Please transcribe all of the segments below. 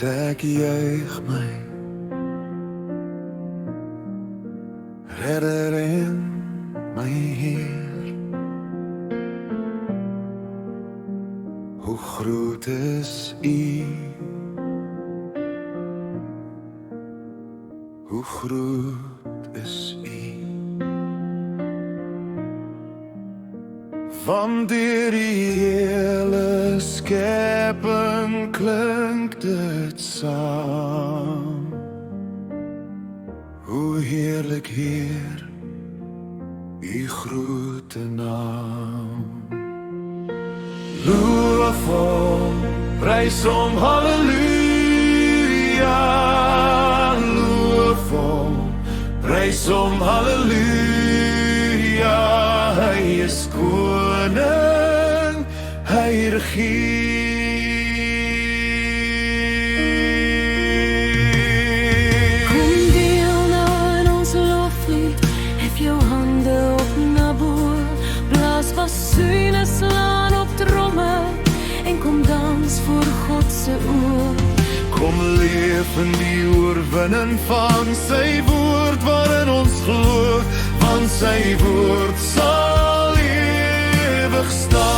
ek juig my Redder en my Heer. Hoe groot is U? Hoe groot is U? Want deur die hele skepping klink dit saam. Hoe heerlik Heer, U grote naam. Loof Hom, prys Hom, halleluja. Loof Hom, prys Hom, halleluja. Hy is koning, hy regeer. Syne slaan op tromme en kom dans voor God se oor. Kom leef in die oorwinning van sy woord waarin ons glo, want sy woord sal ewig staan.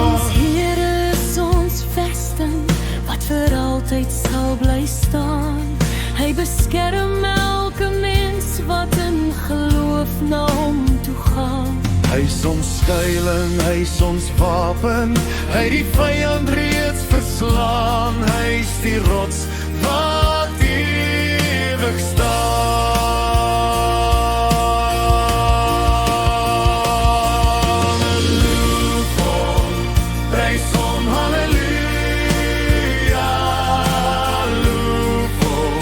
Ons Here is ons vesting wat vir altyd sal bly staan. Hy beskerm elke mens wat in geloof na Hom toe gaan. Hy is ons skuiling, hy is ons wapen, hy die vyand reeds verslaan. Hy is die rots wat ewig staan. Loof Hom, prys Hom, halleluja. Loof Hom,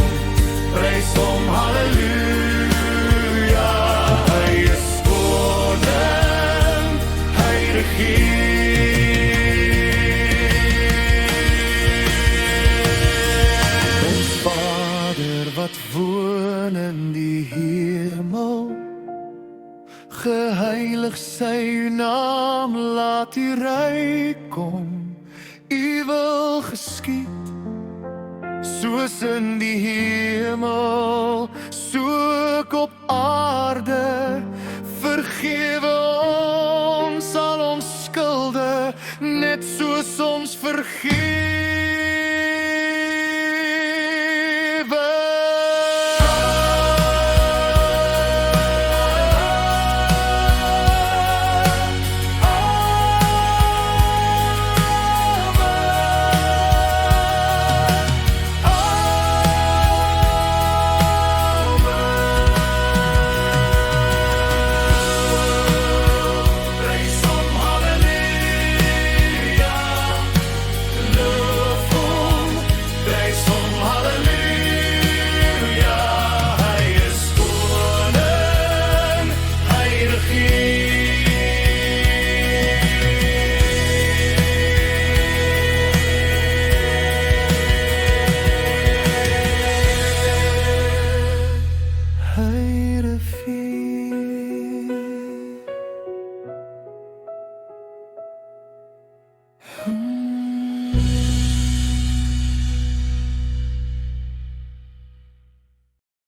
prys Hom, halleluja. Hy is koning, hy regeer. Ons Vader wat woon in die hemel, geheilig sy U naam, laat U ryk kom. U wil geskied, soos in die hemel, so ook op aarde. Vergewe ons al ons skulde, net soos ons vergewe